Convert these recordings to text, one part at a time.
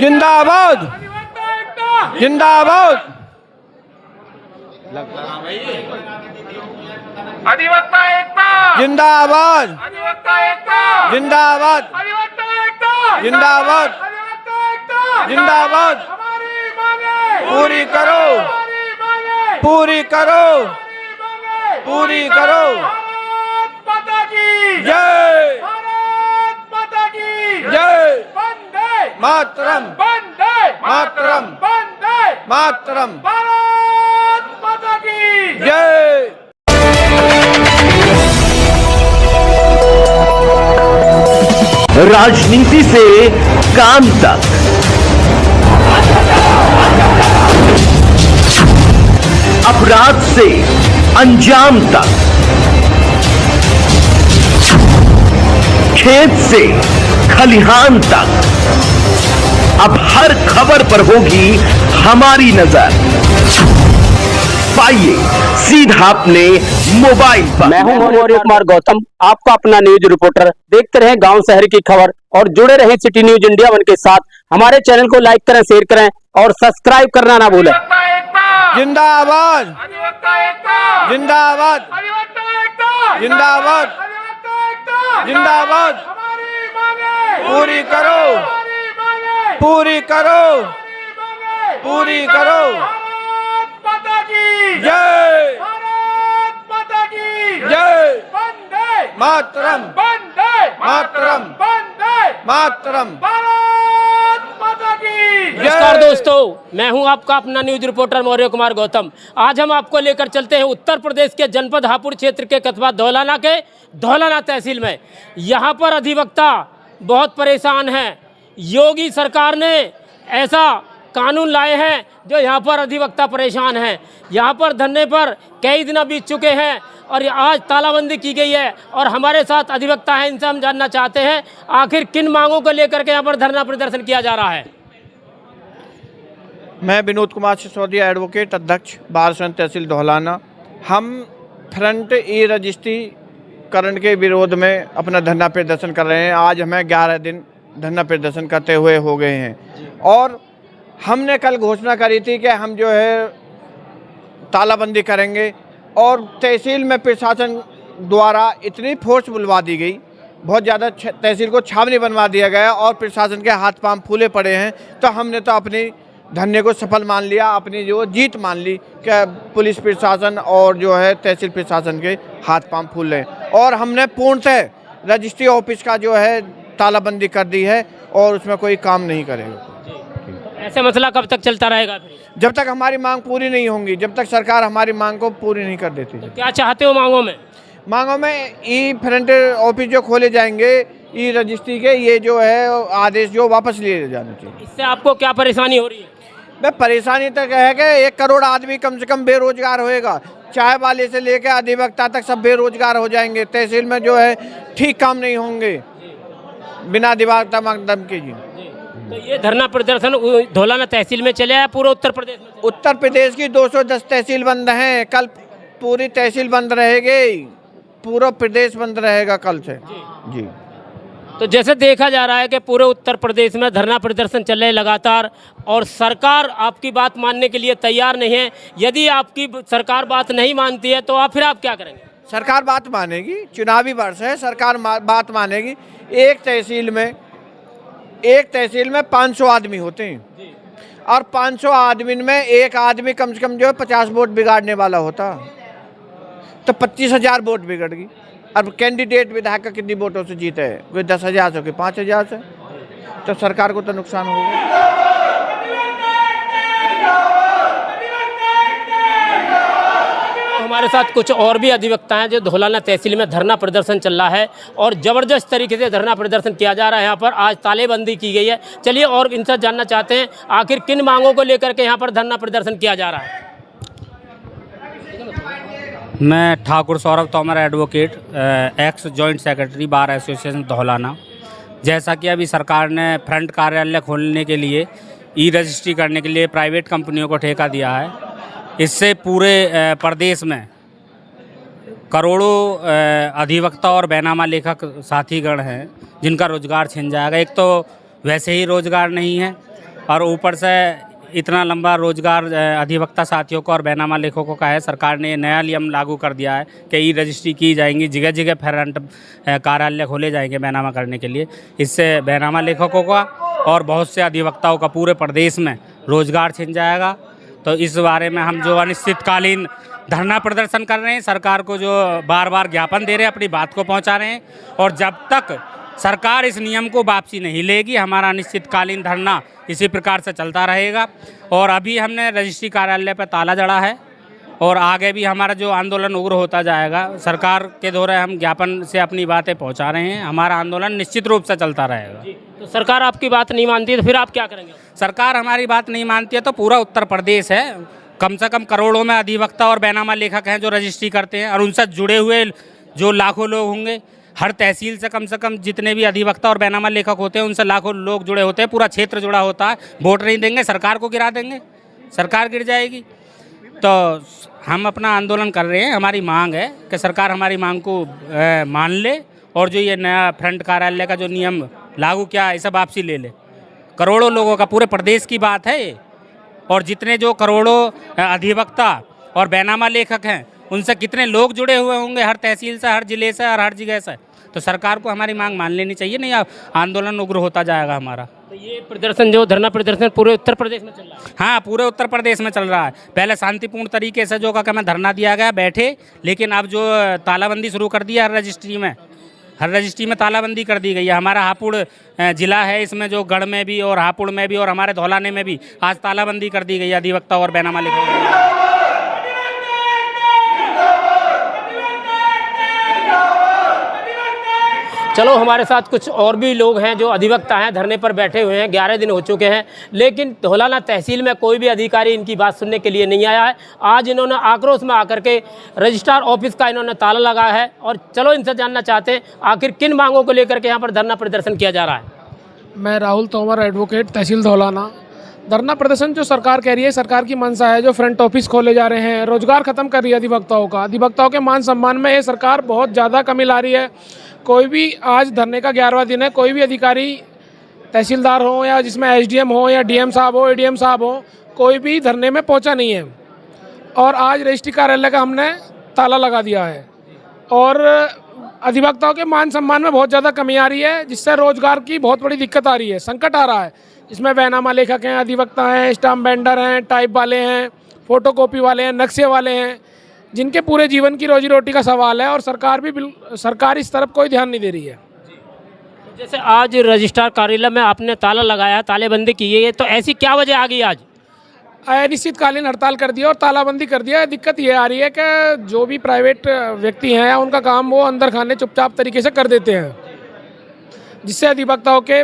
जिंदाबाद जिंदाबाद। अधिवक्ता एकता जिंदाबाद अधिवक्ता एकता जिंदाबाद अधिवक्ता एकता जिंदाबाद अधिवक्ता एकता जिंदाबाद। हमारी मांगे पूरी करो हमारी मांगे पूरी करो मांगे पूरी करो। भारत माता की जय भारत माता की जय वंदे मातरम वंदे मातरम वंदे मातरम भारत माता की जय। राजनीति से काम तक, अपराध से अंजाम तक, खेत से खलिहान तक, अब हर खबर पर होगी हमारी नजर। पाइए सीधा अपने मोबाइल पर। मैं हूं मौर्य कुमार गौतम, आपका अपना न्यूज रिपोर्टर। देखते रहें गांव शहर की खबर और जुड़े रहें सिटी न्यूज इंडिया वन के साथ। हमारे चैनल को लाइक करें, शेयर करें और सब्सक्राइब करना ना भूलें। अधिवक्ता एकता जिंदाबाद अधिवक्ता एकता जिंदाबाद अधिवक्ता एकता जिंदाबाद अधिवक्ता एकता जिंदाबाद। हमारी मांगे पूरी करो हमारी मांगे पूरी करो मांगे पूरी करो। भारत माता की जय भारत माता की जय वंदे मातरम वंदे मातरम वंदे मातरम भारत माता की नमस्कार दोस्तों, मैं हूं आपका अपना न्यूज रिपोर्टर मौर्य कुमार गौतम। आज हम आपको लेकर चलते हैं उत्तर प्रदेश के जनपद हापुड़ क्षेत्र के कस्बा धौलाना के धौलाना तहसील में। यहां पर अधिवक्ता बहुत परेशान हैं। योगी सरकार ने ऐसा कानून लाए हैं जो यहाँ पर अधिवक्ता परेशान हैं। यहाँ पर धरने पर कई दिन बीत चुके हैं और आज तालाबंदी की गई है और हमारे साथ अधिवक्ता हैं। इनसे हम जानना चाहते हैं आखिर किन मांगों को लेकर के यहाँ पर धरना प्रदर्शन किया जा रहा है। मैं विनोद कुमार सिसोदिया, एडवोकेट, अध्यक्ष बार संघ तहसील धौलाना। हम फ्रंट ई रजिस्ट्रीकरण के विरोध में अपना धरना प्रदर्शन कर रहे हैं। आज हमें 11 दिन धरना प्रदर्शन करते हुए हो गए हैं और हमने कल घोषणा करी थी कि हम जो है तालाबंदी करेंगे और तहसील में प्रशासन द्वारा इतनी फोर्स बुलवा दी गई, बहुत ज़्यादा तहसील को छावनी बनवा दिया गया और प्रशासन के हाथ पांव फूले पड़े हैं। तो हमने तो अपनी धरने को सफल मान लिया, अपनी जो जीत मान ली कि पुलिस प्रशासन और जो है तहसील प्रशासन के हाथ पांव फूल रहे हैं और हमने पूर्णतः रजिस्ट्री ऑफिस का जो है तालाबंदी कर दी है और उसमें कोई काम नहीं करेगा। ऐसे मसला कब तक चलता रहेगा? जब तक हमारी मांग पूरी नहीं होंगी, जब तक सरकार हमारी मांग को पूरी नहीं कर देती। क्या चाहते हो मांगों में? मांगों में ई फ्रंट ऑफिस जो खोले जाएंगे ई रजिस्ट्री के, ये जो है आदेश जो वापस लिए जाने चाहिए। इससे आपको क्या परेशानी हो रही है? मैं परेशानी तक है कि 1 करोड़ आदमी कम से कम बेरोजगार होएगा। चाय वाले से लेकर अधिवक्ता तक सब बेरोजगार हो जाएंगे। तहसील में जो है ठीक काम नहीं होंगे बिना अधिवक्ता माध्यम के। जी, तो ये धरना प्रदर्शन धौलाना तहसील में चले या पूरे उत्तर प्रदेश में? उत्तर प्रदेश की 210 तहसील बंद हैं। कल पूरी तहसील बंद रहेगी, पूरा प्रदेश बंद रहेगा कल से। जी। तो जैसे देखा जा रहा है कि पूरे उत्तर प्रदेश में धरना प्रदर्शन चल रहे लगातार और सरकार आपकी बात मानने के लिए तैयार नहीं है। यदि आपकी सरकार बात नहीं मानती है तो फिर आप क्या करेंगे? सरकार बात मानेगी, चुनावी वर्ष है, सरकार बात मानेगी। एक तहसील में 500 आदमी होते हैं और 500 आदमी में एक आदमी कम से कम जो है 50 वोट बिगाड़ने वाला होता, तो 25,000 वोट बिगड़ गई। अब कैंडिडेट विधायक का कितनी वोटों से जीते है? कोई 10,000 से, कोई 5,000 से। तो सरकार को तो नुकसान होगा। हमारे साथ कुछ और भी अधिवक्ता हैं जो धौलाना तहसील में धरना प्रदर्शन चल रहा है और ज़बरदस्त तरीके से धरना प्रदर्शन किया जा रहा है। यहाँ पर आज तालेबंदी की गई है। चलिए और इनसे जानना चाहते हैं आखिर किन मांगों को लेकर के यहाँ पर धरना प्रदर्शन किया जा रहा है। मैं Thakur Saurabh Tomar, advocate, x joint secretary bar association Dhaulana. जैसा कि अभी सरकार ने फ्रंट कार्यालय खोलने के लिए ई रजिस्ट्री करने के लिए प्राइवेट कंपनियों को ठेका दिया है, इससे पूरे प्रदेश में करोड़ों अधिवक्ता और बैनामा लेखक साथीगण हैं जिनका रोजगार छिन जाएगा। एक तो वैसे ही रोजगार नहीं है और ऊपर से इतना लंबा रोजगार अधिवक्ता साथियों को और बैनामा लेखकों का है। सरकार ने नया नियम लागू कर दिया है कि ई रजिस्ट्री की जाएंगी, जगह जगह फ्रंट कार्यालय खोले जाएंगे बैनामा करने के लिए। इससे बैनामा लेखकों का और बहुत से अधिवक्ताओं का पूरे प्रदेश में रोजगार छिन जाएगा। तो इस बारे में हम जो अनिश्चितकालीन धरना प्रदर्शन कर रहे हैं, सरकार को जो बार बार ज्ञापन दे रहे हैं, अपनी बात को पहुंचा रहे हैं, और जब तक सरकार इस नियम को वापसी नहीं लेगी हमारा अनिश्चितकालीन धरना इसी प्रकार से चलता रहेगा। और अभी हमने रजिस्ट्री कार्यालय पर ताला जड़ा है और आगे भी हमारा जो आंदोलन उग्र होता जाएगा। सरकार के द्वारा हम ज्ञापन से अपनी बातें पहुंचा रहे हैं, हमारा आंदोलन निश्चित रूप से चलता रहेगा। तो सरकार आपकी बात नहीं मानती है तो फिर आप क्या करेंगे? सरकार हमारी बात नहीं मानती है तो पूरा उत्तर प्रदेश है, कम से कम करोड़ों में अधिवक्ता और बैनामा लेखक हैं जो रजिस्ट्री करते हैं, और उनसे जुड़े हुए जो लाखों लोग होंगे, हर तहसील से कम जितने भी अधिवक्ता और बैनामा लेखक होते हैं उनसे लाखों लोग जुड़े होते हैं, पूरा क्षेत्र जुड़ा होता है। वोट नहीं देंगे, सरकार को गिरा देंगे, सरकार गिर जाएगी। तो हम अपना आंदोलन कर रहे हैं, हमारी मांग है कि सरकार हमारी मांग को मान ले और जो ये नया फ्रंट कार्यालय का जो नियम लागू किया है इसे वापसी ले ले। करोड़ों लोगों का, पूरे प्रदेश की बात है ये, और जितने जो करोड़ों अधिवक्ता और बैनामा लेखक हैं उनसे कितने लोग जुड़े हुए होंगे, हर तहसील से, हर जिले से और हर जगह से। तो सरकार को हमारी मांग मान लेनी चाहिए, नहीं आंदोलन उग्र होता जाएगा हमारा। तो ये प्रदर्शन जो धरना प्रदर्शन पूरे उत्तर प्रदेश में चल रहा है? हाँ, पूरे उत्तर प्रदेश में चल रहा है। पहले शांतिपूर्ण तरीके से जो का मैं धरना दिया गया, बैठे, लेकिन अब जो तालाबंदी शुरू कर दी है हर रजिस्ट्री में तालाबंदी कर दी गई है। हमारा हापुड़ जिला है, इसमें जो गढ़ में भी और हापुड़ में भी और हमारे धौलाने में भी आज तालाबंदी कर दी गई है अधिवक्ता और बैनामा लेखकों। चलो, हमारे साथ कुछ और भी लोग हैं जो अधिवक्ता हैं, धरने पर बैठे हुए हैं। 11 दिन हो चुके हैं, लेकिन धौलाना तहसील में कोई भी अधिकारी इनकी बात सुनने के लिए नहीं आया है। आज इन्होंने आक्रोश में आकर के रजिस्ट्रार ऑफिस का इन्होंने ताला लगाया है। और चलो, इनसे जानना चाहते हैं आखिर किन मांगों को लेकर के यहाँ पर धरना प्रदर्शन किया जा रहा है। मैं राहुल तोमर, एडवोकेट, तहसील धौलाना। धरना प्रदर्शन जो सरकार कह रही है, सरकार की मंशा है, जो फ्रंट ऑफिस खोले जा रहे हैं, रोजगार खत्म कर रही है अधिवक्ताओं का, अधिवक्ताओं के मान सम्मान में ये सरकार बहुत ज़्यादा कमी ला रही है। कोई भी, आज धरने का 11वां दिन है, कोई भी अधिकारी, तहसीलदार हो या जिसमें एसडीएम हो या डीएम साहब हो, एडीएम साहब हो, कोई भी धरने में पहुंचा नहीं है। और आज रजिस्ट्री कार्यालय का हमने ताला लगा दिया है और अधिवक्ताओं के मान सम्मान में बहुत ज़्यादा कमी आ रही है, जिससे रोजगार की बहुत बड़ी दिक्कत आ रही है, संकट आ रहा है। इसमें बैनामा लेखक हैं, अधिवक्ता हैं, स्टाम्प वेंडर हैं, टाइप वाले हैं, फोटोकॉपी वाले हैं, नक्शे वाले हैं, जिनके पूरे जीवन की रोजी रोटी का सवाल है। और सरकार इस तरफ कोई ध्यान नहीं दे रही है। जैसे आज रजिस्ट्रार कार्यालय में आपने ताला लगाया, तालेबंदी की है, तो ऐसी क्या वजह आ गई? आज अनिश्चितकालीन हड़ताल कर दिया और तालाबंदी कर दिया। दिक्कत ये आ रही है कि जो भी प्राइवेट व्यक्ति हैं उनका काम वो अंदर खाने चुपचाप तरीके से कर देते हैं, जिससे अधिवक्ताओं के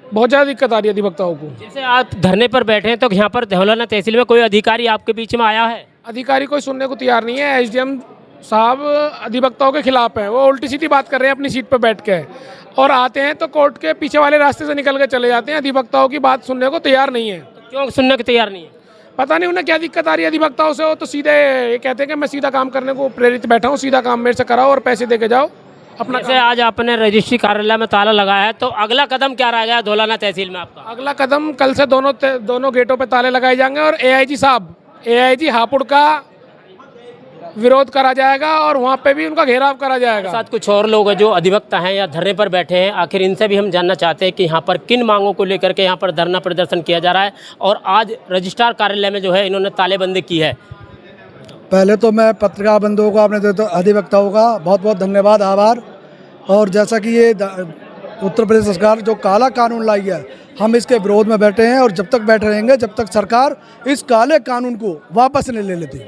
बहुत ज़्यादा दिक्कत आ रही है अधिवक्ताओं को। जैसे आप धरने पर बैठे हैं, तो यहाँ पर धौलाना तहसील में कोई अधिकारी आपके बीच में आया है? अधिकारी कोई सुनने को तैयार नहीं है। एसडीएम साहब अधिवक्ताओं के खिलाफ हैं, वो उल्टी सीधी बात कर रहे हैं अपनी सीट पर बैठ के, और आते हैं तो कोर्ट के पीछे वाले रास्ते से निकल के चले जाते हैं। अधिवक्ताओं की बात सुनने को तैयार नहीं है। तो क्यों सुनने को तैयार नहीं है? पता नहीं उन्हें क्या दिक्कत आ रही है अधिवक्ताओं से। वो तो सीधे ये कहते हैं कि मैं सीधा काम करने को प्रेरित बैठा हूँ, सीधा काम मेरे से कराओ और पैसे दे के जाओ अपना। जैसे आज आपने रजिस्ट्री कार्यालय में ताला लगाया है, तो अगला कदम क्या रहेगा धौलाना तहसील में आपका? अगला कदम, कल से दोनों गेटों पे ताले लगाए जाएंगे और एआईजी हापुड़ का विरोध करा जाएगा और वहाँ पे भी उनका घेराव करा जाएगा। साथ कुछ और लोग हैं जो अधिवक्ता हैं या धरने पर बैठे हैं, आखिर इनसे भी हम जानना चाहते हैं कि यहाँ पर किन मांगों को लेकर के यहाँ पर धरना प्रदर्शन किया जा रहा है। और आज रजिस्ट्रार कार्यालय में जो है इन्होंने तालेबंदी की है। पहले तो मैं पत्रकार बंधुओं को, अपने अधिवक्ताओं का बहुत बहुत धन्यवाद, आभार। और जैसा कि ये उत्तर प्रदेश सरकार जो काला कानून लाई है, हम इसके विरोध में बैठे हैं और जब तक बैठे रहेंगे जब तक सरकार इस काले कानून को वापस नहीं ले लेती।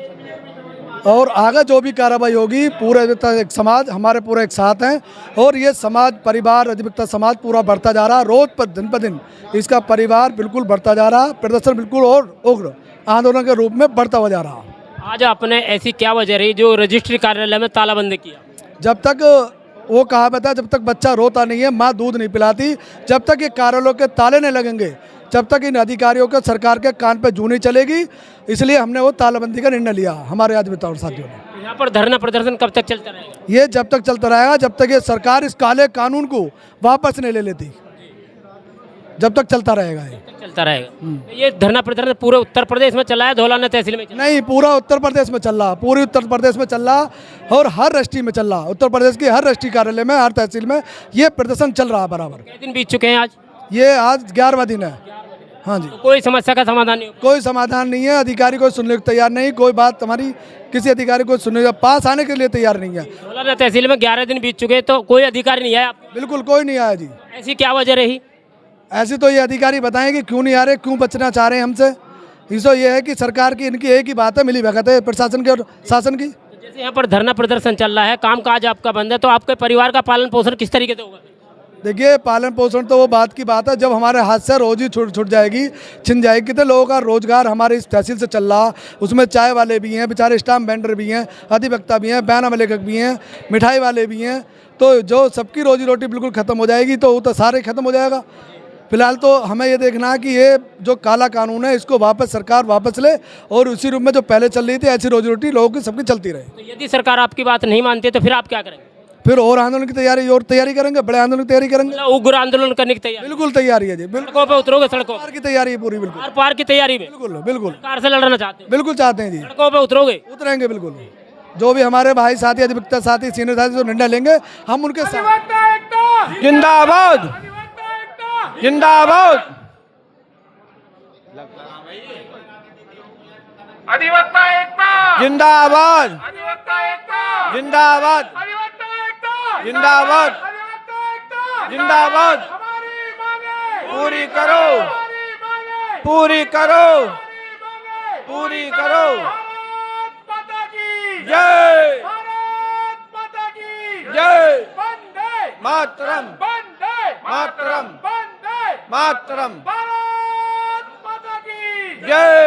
और आगे जो भी कार्रवाई होगी, पूरे एक समाज, हमारे पूरे एक साथ हैं और ये समाज, परिवार, अधिवक्ता समाज पूरा बढ़ता जा रहा है। रोज पर दिन इसका परिवार बिल्कुल बढ़ता जा रहा है। प्रदर्शन बिल्कुल और उग्र आंदोलन के रूप में बढ़ता हुआ जा रहा है। आज आपने ऐसी क्या वजह रही जो रजिस्ट्री कार्यालय में तालाबंदी किया? जब तक वो कहावत है, जब तक बच्चा रोता नहीं है माँ दूध नहीं पिलाती, जब तक ये कार्यालयों के ताले नहीं लगेंगे, जब तक इन अधिकारियों के सरकार के कान पे जू नहीं चलेगी। इसलिए हमने वो तालाबंदी का निर्णय लिया, हमारे अधिवक्ता और साथियों ने। यहाँ पर धरना प्रदर्शन कब तक चलता रहेगा? ये जब तक चलता रहेगा जब तक ये सरकार इस काले कानून को वापस नहीं ले लेती। जब तक चलता रहेगा ये। चलता रहेगा। ये धरना प्रदर्शन पूरे उत्तर प्रदेश में चला है, धौलाना तहसील में चला नहीं, पूरा उत्तर प्रदेश में चल रहा, पूरी उत्तर प्रदेश में चल रहा और हर रजिस्ट्री में चल रहा। उत्तर प्रदेश की हर रजिस्ट्री कार्यालय में, हर तहसील में ये प्रदर्शन चल रहा है बराबर। कितने दिन बीत चुके हैं आज? ये आज 11वां दिन है। हाँ जी, कोई समस्या का समाधान नहीं हो? कोई समाधान नहीं है, अधिकारी कोई सुनने को तैयार नहीं, कोई बात हमारी किसी अधिकारी को सुनने पास आने के लिए तैयार नहीं है। धौलाना तहसील में 11 दिन बीत चुके तो कोई अधिकारी नहीं आया? बिल्कुल कोई नहीं आया जी। ऐसी क्या वजह रही? ऐसे तो ये अधिकारी बताएं कि क्यों नहीं आ रहे, क्यों बचना चाह रहे हैं हमसे। इसो ये है कि सरकार की इनकी एक ही बात है, मिली भगत है प्रशासन की और शासन की। जैसे यहाँ पर धरना प्रदर्शन चल रहा है, काम काज आपका बंद है, तो आपके परिवार का पालन पोषण किस तरीके से होगा? देखिए, पालन पोषण तो वो बात की बात है, जब हमारे हाथ से रोजी छूट जाएगी, छिन जाएगी। कितने लोगों का रोजगार हमारे इस तहसील से चल रहा, उसमें चाय वाले भी हैं, बेचारे स्टाम्प वेंडर भी हैं, अधिवक्ता भी हैं, बयाननामा लेखक भी हैं, मिठाई वाले भी हैं। तो जो सबकी रोजी रोटी बिल्कुल ख़त्म हो जाएगी, तो वो तो सारे ख़त्म हो जाएगा। फिलहाल तो हमें ये देखना है कि ये जो काला कानून है इसको वापस सरकार वापस ले और उसी रूप में जो पहले चल रही थी ऐसी रोजी रोटी लोगों की सबकी चलती रहे। तो यदि सरकार आपकी बात नहीं मानती तो फिर आप क्या करेंगे? फिर और आंदोलन की तैयारी करेंगे, बड़े आंदोलन की तैयारी करेंगे। मतलब उग्र आंदोलन करने की तैयारी? बिल्कुल तैयारी है जी, बिल्कुल सड़कों पे उतरोगे? सड़कों सरकार की तैयारी है पूरी, बिल्कुल आर पार की तैयारी में बिल्कुल बिल्कुल सरकार से लड़ना चाहते हो? बिल्कुल चाहते हैं जी, सड़कों पे उतरोगे? उतरेंगे बिल्कुल। जो भी हमारे भाई साथी, अधिवक्ता साथी, सीनियर साथी जो निर्णय लेंगे हम उनके साथ। अधिवक्ता एकता जिंदाबाद, अधिवक्ता एकता जिंदाबाद, अधिवक्ता एकता जिंदाबाद, अधिवक्ता एकता जिंदाबाद, अधिवक्ता एकता जिंदाबाद, अधिवक्ता एकता जिंदाबाद, हमारी मांगे पूरी करो, हमारी मांगे पूरी करो, मांगे पूरी करो। भारत माता की जय, भारत माता की जय, वंदे मातरम, वंदे मातरम, वंदे मातरम, भारत माता की जय।